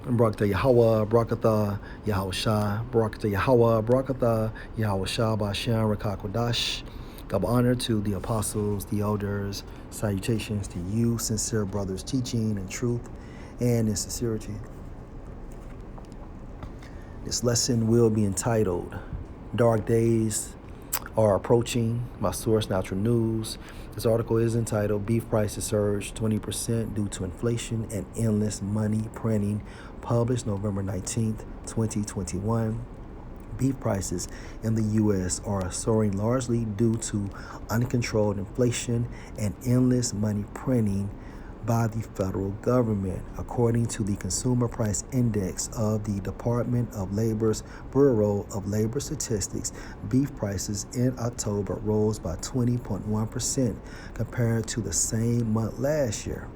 Barakatah Yahweh, Barakatah Yahushua, Barakatah Yahweh, Barakatah Yahushua, Ba'ashem, Rakakwadash. Double honor to the apostles, the elders. Salutations to you, sincere brothers, teaching in truth and in sincerity. This lesson will be entitled Dark Days Are Approaching. My source, Natural News. This article is entitled Beef Prices Surge 20% Due to Inflation and Endless Money Printing, published November 19th, 2021. Beef prices in the U.S. are soaring largely due to uncontrolled inflation and endless money printing by the federal government, according to the Consumer Price Index of the Department of Labor's Bureau of Labor Statistics. Beef prices in October rose by 20.1% compared to the same month last year.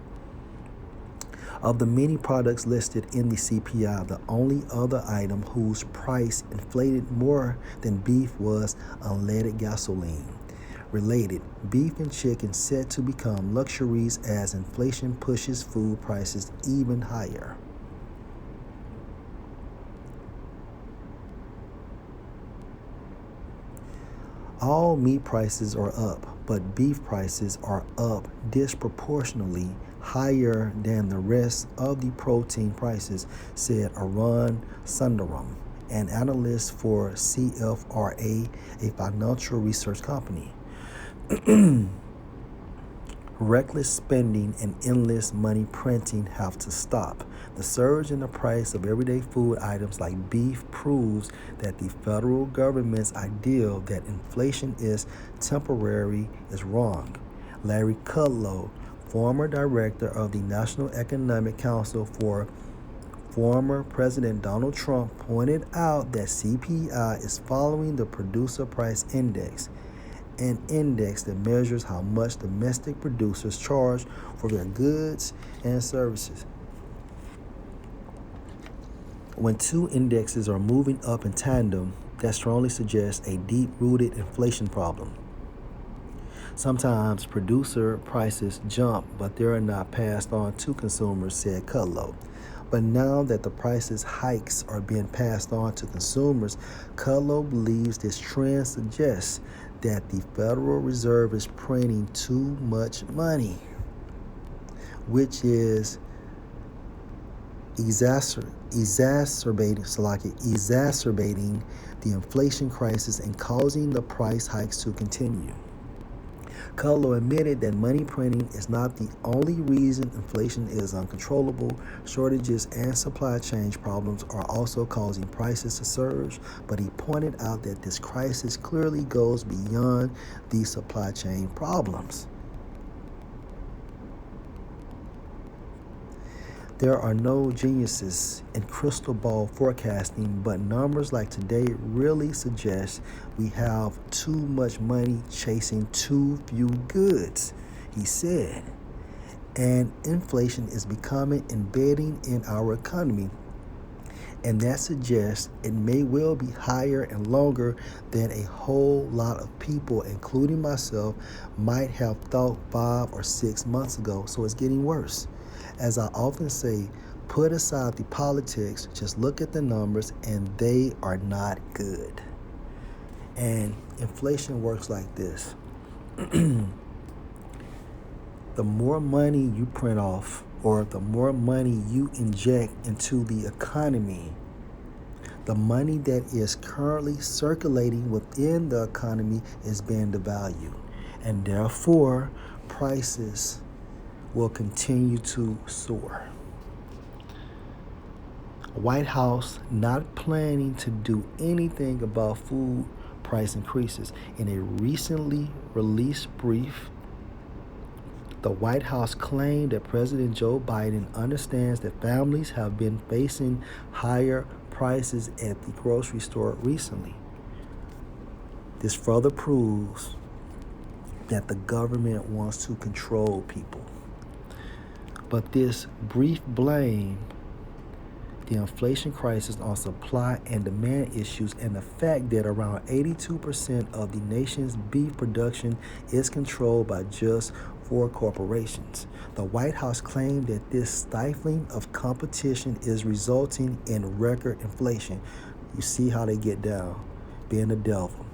Of the many products listed in the CPI, the only other item whose price inflated more than beef was unleaded gasoline. Related, beef and chicken set to become luxuries as inflation pushes food prices even higher. All meat prices are up, but beef prices are up disproportionately higher than the rest of the protein prices, said Arun Sundaram, an analyst for CFRA, a financial research company. Reckless spending and endless money printing have to stop. The surge in the price of everyday food items like beef proves that the federal government's ideal that inflation is temporary is wrong. Larry Kudlow, former director of the National Economic Council for former President Donald Trump, pointed out that CPI is following the Producer Price Index, an index that measures how much domestic producers charge for their goods and services. When two indexes are moving up in tandem, that strongly suggests a deep-rooted inflation problem. Sometimes producer prices jump, but they are not passed on to consumers, said Kudlow. But now that the prices hikes are being passed on to consumers, Kudlow believes this trend suggests that the Federal Reserve is printing too much money, which is exacerbating the inflation crisis and causing the price hikes to continue. Kudlow admitted that money printing is not the only reason inflation is uncontrollable. Shortages and supply chain problems are also causing prices to surge, but he pointed out that this crisis clearly goes beyond the supply chain problems. There are no geniuses in crystal ball forecasting, but numbers like today really suggest we have too much money chasing too few goods, he said. And inflation is becoming embedding in our economy. And that suggests it may well be higher and longer than a whole lot of people, including myself, might have thought 5 or 6 months ago. So it's getting worse. As I often say, put aside the politics, just look at the numbers, and they are not good. And inflation works like this. The more money you print off, or the more money you inject into the economy, the money that is currently circulating within the economy is being devalued. And therefore, prices will continue to soar. White House not planning to do anything about food price increases. In a recently released brief, the White House claimed that President Joe Biden understands that families have been facing higher prices at the grocery store recently. This further proves that the government wants to control people. But this brief blame the inflation crisis on supply and demand issues and the fact that around 82% of the nation's beef production is controlled by just for corporations. The White House claimed that this stifling of competition is resulting in record inflation. You see how they get down, being the devil.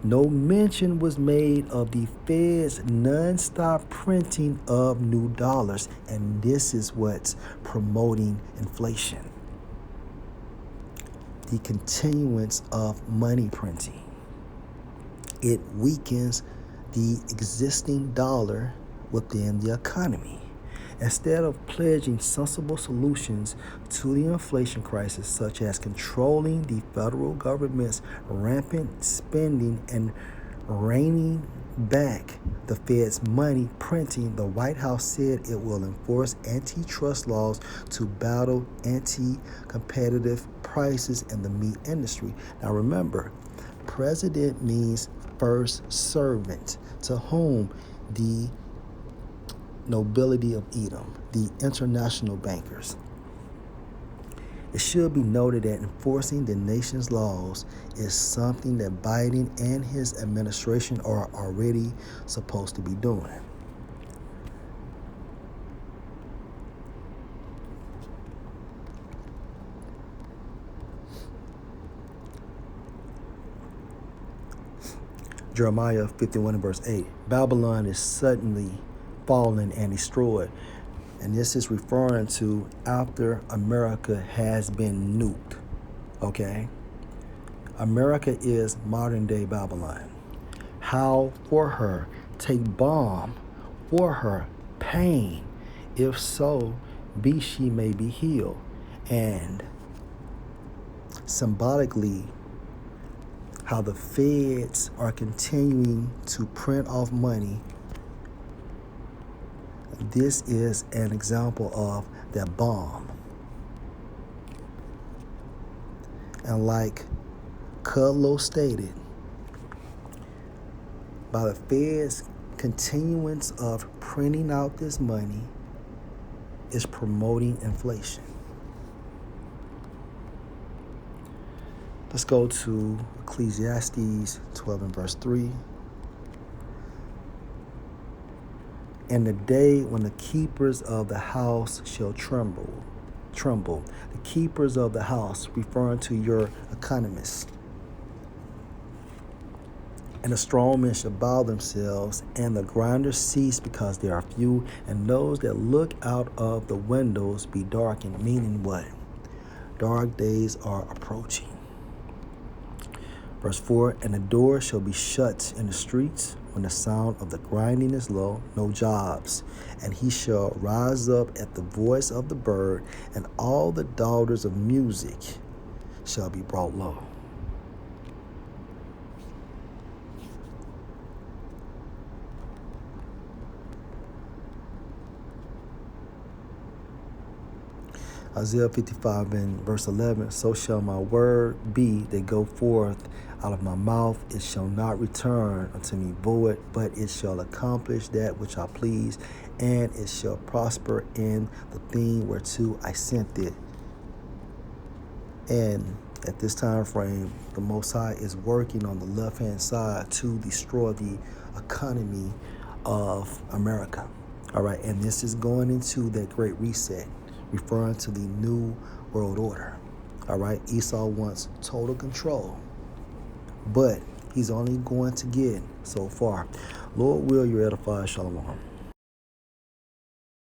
No mention was made of the Fed's nonstop printing of new dollars, and this is what's promoting inflation. The continuance of money printing. It weakens the existing dollar within the economy. Instead of pledging sensible solutions to the inflation crisis, such as controlling the federal government's rampant spending and reining back the Fed's money printing, the White House said it will enforce antitrust laws to battle anti-competitive prices in the meat industry. Now remember, president means first servant, to whom the nobility of Edom, the international bankers. It should be noted that enforcing the nation's laws is something that Biden and his administration are already supposed to be doing. Jeremiah 51 and verse 8. Babylon is suddenly fallen and destroyed. And this is referring to after America has been nuked. Okay? America is modern day Babylon. How for her? Take balm for her pain. If so, be she may be healed. And symbolically, how the feds are continuing to print off money. This is an example of that bomb. And like Kudlow stated, by the feds' continuance of printing out this money is promoting inflation. Let's go to Ecclesiastes 12 and verse 3. And the day when the keepers of the house shall tremble. The keepers of the house, referring to your economists. And the strong men shall bow themselves, and the grinders cease because they are few, and those that look out of the windows be darkened. Meaning what? Dark days are approaching. Verse 4, and the door shall be shut in the streets when the sound of the grinding is low, no jobs. And he shall rise up at the voice of the bird, and all the daughters of music shall be brought low. Isaiah 55 and verse 11, so shall my word be that go forth out of my mouth. It shall not return unto me void, but it shall accomplish that which I please, and it shall prosper in the thing whereto I sent it. And at this time frame, the Most High is working on the left-hand side to destroy the economy of America. All right, and this is going into that great reset, referring to the new world order. All right, Esau wants total control, but he's only going to get so far. Lord will, you edify. Shalom.